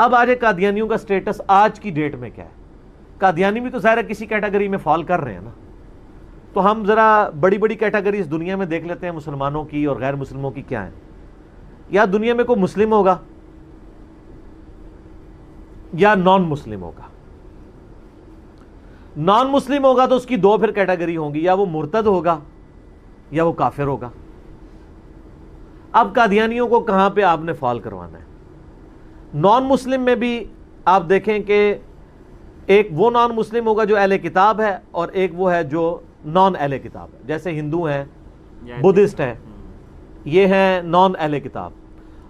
اب آج قادیانیوں کا سٹیٹس آج کی ڈیٹ میں کیا ہے؟ قادیانی بھی تو ظاہر ہے کسی کیٹیگری میں فال کر رہے ہیں نا. تو ہم ذرا بڑی بڑی کیٹیگریز دنیا میں دیکھ لیتے ہیں مسلمانوں کی اور غیر مسلموں کی کیا ہیں. یا دنیا میں کوئی مسلم ہوگا یا نان مسلم ہوگا. نان مسلم ہوگا تو اس کی دو پھر کیٹیگری ہوں گی, یا وہ مرتد ہوگا یا وہ کافر ہوگا. اب قادیانیوں کو کہاں پہ آپ نے فال کروانا ہے؟ نان مسلم میں بھی آپ دیکھیں کہ ایک وہ نان مسلم ہوگا جو اہل کتاب ہے, اور ایک وہ ہے جو نان اہل کتاب ہے. جیسے ہندو ہیں, بدھسٹ ہیں, یہ ہیں نان اہل کتاب,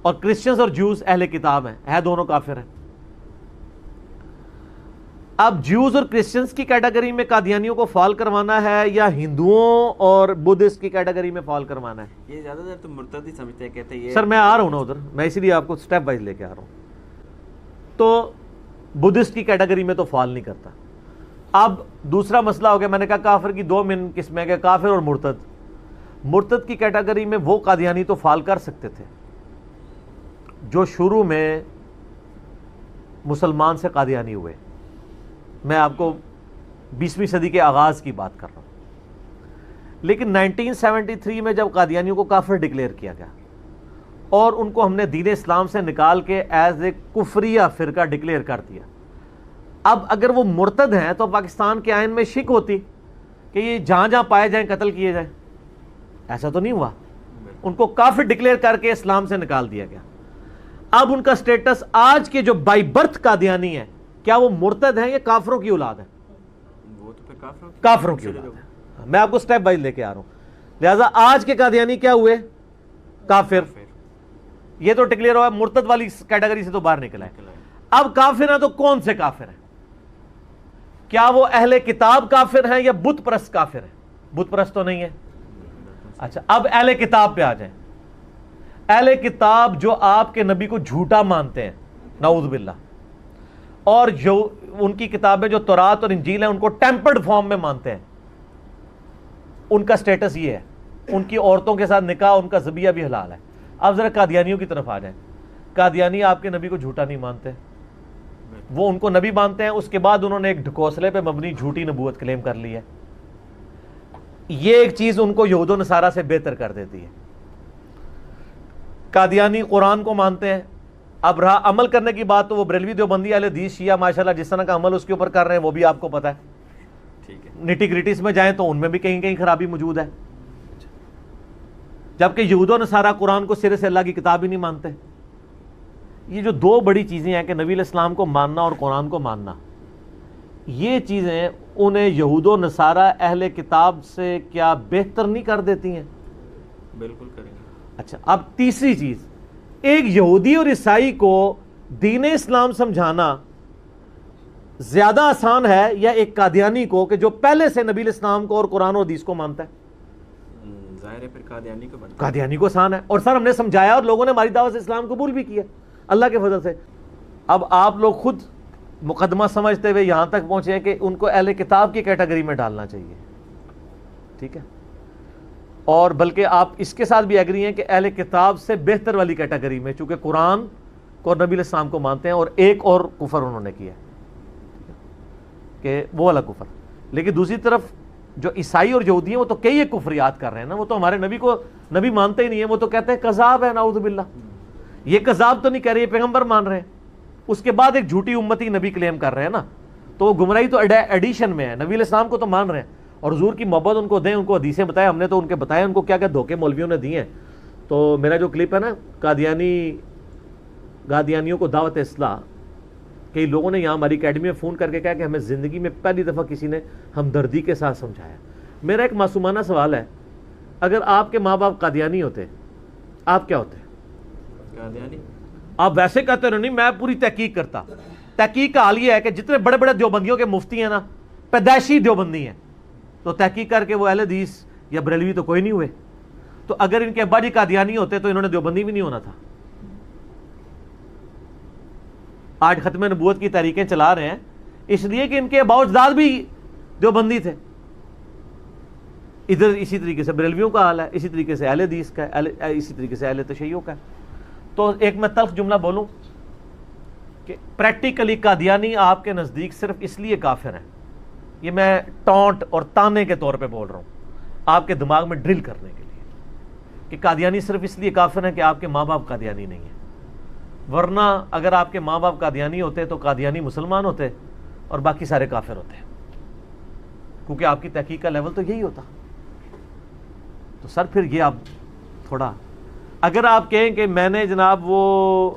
اور کرسچنز اور جوز اہل کتاب ہیں, دونوں کافر ہیں. اب جوز اور کرسچنز کی کیٹیگری میں قادیانیوں کو فال کروانا ہے یا ہندوؤں اور بدھسٹ کی کیٹیگری میں فال کروانا ہے؟ یہ زیادہ تر تو مرتد ہی سمجھتے ہیں, کہتے ہیں یہ. سر میں آ رہا ہوں نا ادھر, میں اسی لیے آپ کو سٹیپ وائز لے کے آ رہا ہوں. تو بدھسٹ کی کیٹیگری میں تو فال نہیں کرتا. اب دوسرا مسئلہ ہو گیا, میں نے کہا کافر کی دو من قسمیں کہ کافر اور مرتد. مرتد کی کیٹیگری میں وہ قادیانی تو فال کر سکتے تھے جو شروع میں مسلمان سے قادیانی ہوئے. میں آپ کو 20ویں صدی کے آغاز کی بات کر رہا ہوں. لیکن 1973 میں جب قادیانیوں کو کافر ڈکلیئر کیا گیا اور ان کو ہم نے دین اسلام سے نکال کے ایز اے کفریہ فرقہ ڈکلیئر کر دیا. اب اگر وہ مرتد ہیں تو پاکستان کے آئین میں شک ہوتی کہ یہ جہاں جہاں پائے جائیں قتل کیے جائیں. ایسا تو نہیں ہوا, ان کو کافر ڈکلیئر کر کے اسلام سے نکال دیا گیا. اب ان کا سٹیٹس آج کے جو بائی برتھ قادیانی ہیں, کیا وہ مرتد ہیں یا کافروں کی اولاد ہیں؟ وہ تو پھر کافروں کی اولاد ہے. میں آپ کو سٹیپ وائز لے کے آ رہا ہوں. لہذا آج کے قادیانی کیا ہوئے؟ کافر. یہ تو ڈکلیئر ہوا, مرتد والی کیٹیگری سے تو باہر نکلا ہے. اب کافر ہیں تو کون سے کافر ہیں؟ کیا وہ اہل کتاب کافر ہیں یا بت پرست کافر ہیں؟ بت پرست تو نہیں ہے. اچھا, اب اہل کتاب پہ آ جائیں. اہل کتاب جو آپ کے نبی کو جھوٹا مانتے ہیں, نعوذ باللہ, اور جو ان کی کتابیں جو تورات اور انجیل ہیں ان کو ٹیمپرڈ فارم میں مانتے ہیں, ان کا سٹیٹس یہ ہے, ان کی عورتوں کے ساتھ نکاح, ان کا ذبیحہ بھی حلال ہے. اب ذرا قادیانیوں کی طرف آ جائیں. قادیانی آپ کے نبی کو جھوٹا نہیں مانتے, وہ ان کو نبی مانتے ہیں. اس کے بعد انہوں نے ایک ڈھکوسلے پہ مبنی جھوٹی نبوت کلیم کر لی ہے. یہ ایک چیز ان کو یہود و نصارہ سے بہتر کر دیتی ہے. قادیانی قرآن کو مانتے ہیں. اب رہا عمل کرنے کی بات, تو وہ بریلوی دیوبندی اہل حدیث شیعہ ماشاءاللہ جس طرح کا عمل اس کے اوپر کر رہے ہیں وہ بھی آپ کو پتہ ہے. ٹھیک ہے, نٹی گریٹیز میں جائیں تو ان میں بھی کہیں کہیں خرابی موجود ہے. جبکہ یہود و نصارہ قرآن کو سرے سے اللہ کی کتاب ہی نہیں مانتے. یہ جو دو بڑی چیزیں ہیں کہ نبی علیہ السلام کو ماننا اور قرآن کو ماننا, یہ چیزیں انہیں یہود و نصارہ اہل کتاب سے کیا بہتر نہیں کر دیتی ہیں؟ بالکل کریں گے. اچھا, اب تیسری چیز, ایک یہودی اور عیسائی کو دین اسلام سمجھانا زیادہ آسان ہے یا ایک قادیانی کو کہ جو پہلے سے نبی علیہ السلام کو اور قرآن و حدیث کو مانتا ہے؟ ظاہر ہے پھر قادیانی کو بنتا ہے. قادیانی کو آسان ہے. اور سر ہم نے سمجھایا اور لوگوں نے ہماری دعوت سے اسلام قبول بھی کیا اللہ کے فضل سے. اب آپ لوگ خود مقدمہ سمجھتے ہوئے یہاں تک پہنچے ہیں کہ ان کو اہل کتاب کی کیٹیگری میں ڈالنا چاہیے. ٹھیک ہے, اور بلکہ آپ اس کے ساتھ بھی ایگری ہیں کہ اہل کتاب سے بہتر والی کیٹیگری میں, چونکہ قرآن کو اور نبی علیہ السلام کو مانتے ہیں. اور ایک اور کفر انہوں نے کیا کہ وہ والا کفر. لیکن دوسری طرف جو عیسائی اور یہودی ہیں وہ تو کئی ایک کفریات کر رہے ہیں نا. وہ تو ہمارے نبی کو نبی مانتے ہی نہیں ہیں, وہ تو کہتے ہیں کذاب ہے, نعوذ باللہ. یہ کذاب تو نہیں کہہ رہے, یہ پیغمبر مان رہے ہیں. اس کے بعد ایک جھوٹی امتی نبی کلیم کر رہے ہیں نا, تو وہ گمراہی تو ایڈیشن میں ہے. نبی علیہ السلام کو تو مان رہے ہیں اور حضور کی محبت ان کو دیں, ان کو حدیثیں بتائیں. ہم نے تو ان کے بتایا ان کو کیا کیا دھوکے مولویوں نے دیے ہیں. تو میرا جو کلپ ہے نا قادیانیوں کو دعوت اصلاح, کئی لوگوں نے یہاں ہماری اکیڈمی میں فون کر کے کہا کہ ہمیں زندگی میں پہلی دفعہ کسی نے ہمدردی کے ساتھ سمجھایا. میرا ایک معصومانہ سوال ہے, اگر آپ کے ماں باپ قادیانی ہوتے آپ کیا ہوتے؟ قادیانی. آپ ویسے کہتے نہیں, میں پوری تحقیق کرتا. تحقیق کا حال یہ ہے کہ جتنے بڑے بڑے دیوبندیوں کے مفتی ہیں نا, پیدائشی دیوبندی ہیں, تو تحقیق کر کے وہ اہل حدیث یا بریلوی تو کوئی نہیں ہوئے. تو اگر ان کے ابا جی قادیانی ہوتے تو انہوں نے دیوبندی بھی نہیں ہونا تھا. آج ختم نبوت کی تحریکیں چلا رہے ہیں اس لیے کہ ان کے ابا اجداد بھی دیوبندی تھے. ادھر اسی طریقے سے بریلویوں کا حال ہے, اسی طریقے سے اہل حدیث کا ہے, اسی طریقے سے اہل تشیع کا ہے. تو ایک میں تلخ جملہ بولوں, کہ پریکٹیکلی قادیانی آپ کے نزدیک صرف اس لیے کافر ہیں، یہ میں ٹونٹ اور تانے کے طور پہ بول رہا ہوں آپ کے دماغ میں ڈرل کرنے کے لیے، کہ قادیانی صرف اس لیے کافر ہیں کہ آپ کے ماں باپ قادیانی نہیں ہیں، ورنہ اگر آپ کے ماں باپ قادیانی ہوتے تو قادیانی مسلمان ہوتے اور باقی سارے کافر ہوتے، کیونکہ آپ کی تحقیق کا لیول تو یہی ہوتا۔ تو سر پھر یہ آپ تھوڑا، اگر آپ کہیں کہ میں نے جناب وہ،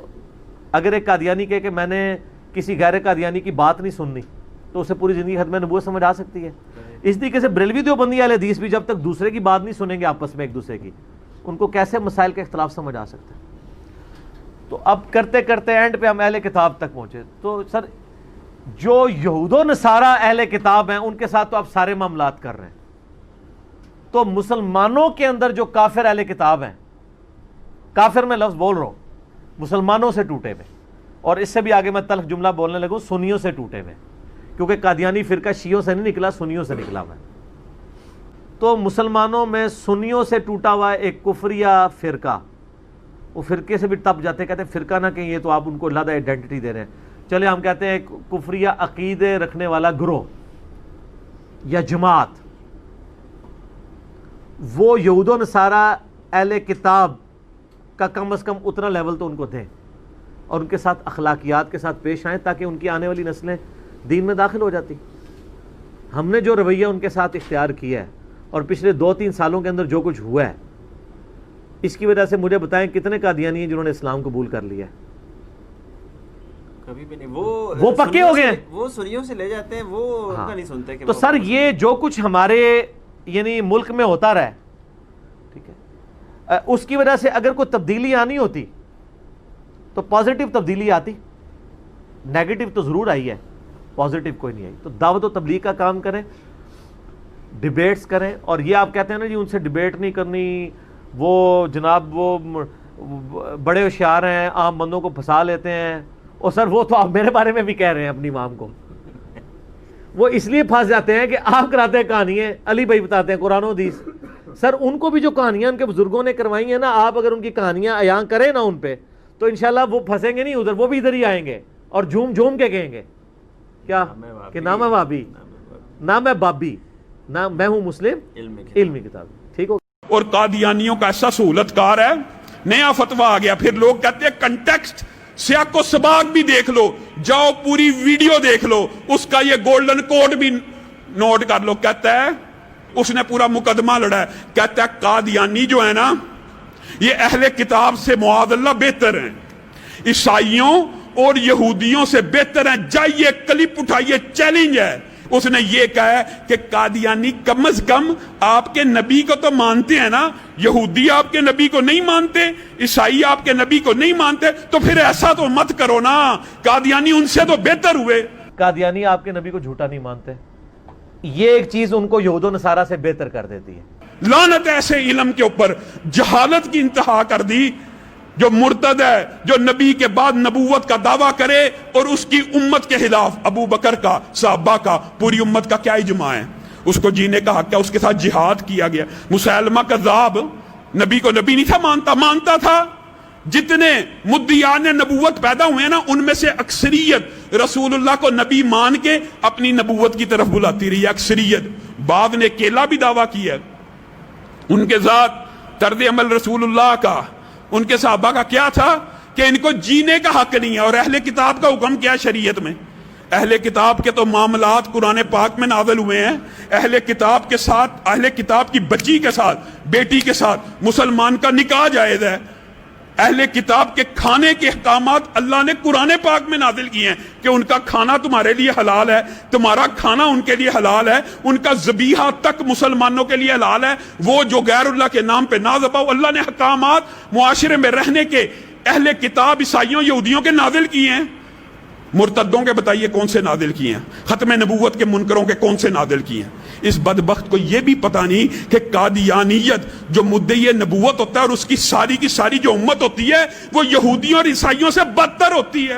اگر ایک قادیانی کہے کہ میں نے کسی غیر قادیانی کی بات نہیں سننی تو اسے پوری زندگی ختم نبوت سمجھ آ سکتی ہے۔ اس طریقے سے بریلوی دیوبندی اہل حدیث بھی جب تک دوسرے کی بات نہیں سنیں گے آپس میں ایک دوسرے کی، ان کو کیسے مسائل کا اختلاف سمجھ آ سکتا ہے؟ تو اب کرتے کرتے اینڈ پہ ہم اہل کتاب تک پہنچے۔ تو سر جو یہود و نصارہ اہل کتاب ہیں ان کے ساتھ تو آپ سارے معاملات کر رہے ہیں، تو مسلمانوں کے اندر جو کافر اہل کتاب ہیں، کافر میں لفظ بول رہا ہوں، مسلمانوں سے ٹوٹے ہوئے، اور اس سے بھی آگے میں تلخ جملہ بولنے لگوں، سنیوں سے ٹوٹے ہوئے، کیونکہ قادیانی فرقہ شیعوں سے نہیں نکلا، سنیوں سے نکلا ہوا ہے۔ تو مسلمانوں میں سنیوں سے ٹوٹا ہوا ایک کفریہ فرقہ، وہ فرقے سے بھی تپ جاتے ہیں، کہتے ہیں فرقہ نہ کہیں، یہ تو آپ ان کو علیحدہ آئیڈینٹی دے رہے ہیں، چلے ہم کہتے ہیں کفریہ عقیدے رکھنے والا گروہ یا جماعت، وہ یہود و نصارہ اہل کتاب کا کم از کم اتنا لیول تو ان کو دیں اور ان کے ساتھ اخلاقیات کے ساتھ پیش آئیں تاکہ ان کی آنے والی نسلیں دین میں داخل ہو جاتی۔ ہم نے جو رویہ ان کے ساتھ اختیار کیا ہے اور پچھلے 2-3 سالوں کے اندر جو کچھ ہوا ہے، اس کی وجہ سے مجھے بتائیں کتنے قادیانی ہیں جنہوں نے اسلام قبول کر لیا ہے؟ کبھی بھی نہیں۔ وہ پکے ہو گئے ہیں، وہ سنیوں سے لے جاتے ہیں، وہ ان کا نہیں سنتے کہ تو سر یہ جو کچھ ہمارے یعنی ملک میں ہوتا رہا ہے، ٹھیک ہے، اس کی وجہ سے اگر کوئی تبدیلی آنی ہوتی تو پازیٹیو تبدیلی آتی، نیگیٹو تو ضرور آئی ہے، پازیٹیو کوئی نہیں آئی۔ تو دعوت و تبلیغ کا کام کریں، ڈیبیٹس کریں، اور یہ آپ کہتے ہیں نا جی ان سے ڈیبیٹ نہیں کرنی، وہ جناب وہ بڑے ہوشیار ہیں، عام بندوں کو پھنسا لیتے ہیں، اور سر وہ تو آپ میرے بارے میں بھی کہہ رہے ہیں اپنی امام کو، وہ اس لیے پھنس جاتے ہیں کہ آپ کراتے ہیں کہانیاں، علی بھائی بتاتے ہیں قرآن و حدیث، سر ان کو بھی جو کہانیاں ان کے بزرگوں نے کروائی ہیں نا، آپ اگر ان کی کہانیاں عیاں کریں نا ان پہ، تو انشاءاللہ وہ پھنسیں گے نہیں ادھر، وہ بھی ادھر ہی آئیں گے اور جھوم جھوم کے کہیں گے کیا کہ نہ میں وابی، نہ میں بابی، نہ میں ہوں مسلم علمی کتاب، ٹھیک ہو۔ اور قادیانیوں کا ایسا سہولت کار ہے، نیا فتویٰ آ گیا، پھر لوگ کہتے ہیں کنٹیکسٹ سیاق و سباق بھی دیکھ لو، جاؤ پوری ویڈیو دیکھ لو، اس کا یہ گولڈن کوڈ بھی نوٹ کر لو۔ کہتا ہے اس نے پورا مقدمہ لڑا ہے، کہتا ہے قادیانی جو ہے نا یہ اہل کتاب سے معاذ اللہ بہتر ہیں، عیسائیوں اور یہودیوں سے بہتر ہیں، جائیے کلپ اٹھائیے، چیلنج ہے۔ اس نے یہ کہا ہے کہ قادیانی کم از کم آپ کے نبی کو تو مانتے ہیں نا، یہودی آپ کے نبی کو نہیں مانتے، عیسائی آپ کے نبی کو نہیں مانتے، تو پھر ایسا تو مت کرو نا، قادیانی ان سے تو بہتر ہوئے۔ قادیانی آپ کے نبی کو جھوٹا نہیں مانتے، یہ ایک چیز ان کو یہود و نصارہ سے بہتر کر دیتی ہے۔ لعنت ایسے علم کے اوپر، جہالت کی انتہا کر دی، جو مرتد ہے، جو نبی کے بعد نبوت کا دعویٰ کرے اور اس کی امت کے خلاف، ابو بکر کا، صحابہ کا، پوری امت کا کیا اجماع ہے، اس کو جینے کا حق ہے، اس کے ساتھ جہاد کیا گیا۔ مسیلمہ کذاب نبی کو نبی نہیں تھا، مانتا تھا۔ جتنے مدعیان نبوت پیدا ہوئے ہیں نا، ان میں سے اکثریت رسول اللہ کو نبی مان کے اپنی نبوت کی طرف بلاتی رہی ہے، اکثریت۔ بعد نے کیلا بھی دعویٰ کیا، ان کے ذات طرز عمل رسول اللہ کا، ان کے صحابہ کا کیا تھا کہ ان کو جینے کا حق نہیں ہے۔ اور اہل کتاب کا حکم کیا ہے شریعت میں؟ اہل کتاب کے تو معاملات قرآن پاک میں نازل ہوئے ہیں، اہل کتاب کے ساتھ، اہل کتاب کی بچی کے ساتھ، بیٹی کے ساتھ مسلمان کا نکاح جائز ہے۔ اہل کتاب کے کھانے کے احکامات اللہ نے قرآن پاک میں نازل کیے ہیں کہ ان کا کھانا تمہارے لیے حلال ہے، تمہارا کھانا ان کے لیے حلال ہے، ان کا ذبیحہ تک مسلمانوں کے لیے حلال ہے۔ وہ جو غیر اللہ کے نام پہ نہ ذبح، اللہ نے احکامات معاشرے میں رہنے کے اہل کتاب عیسائیوں یہودیوں کے نازل کیے ہیں۔ مرتدوں کے بتائیے کون سے نازل کیے ہیں؟ ختم نبوت کے منکروں کے کون سے نازل کیے ہیں؟ اس بدبخت کو یہ بھی پتہ نہیں کہ قادیانیت جو مدعی نبوت ہوتا ہے اور اس کی ساری جو امت ہوتی ہے وہ یہودیوں اور عیسائیوں سے بدتر ہوتی ہے۔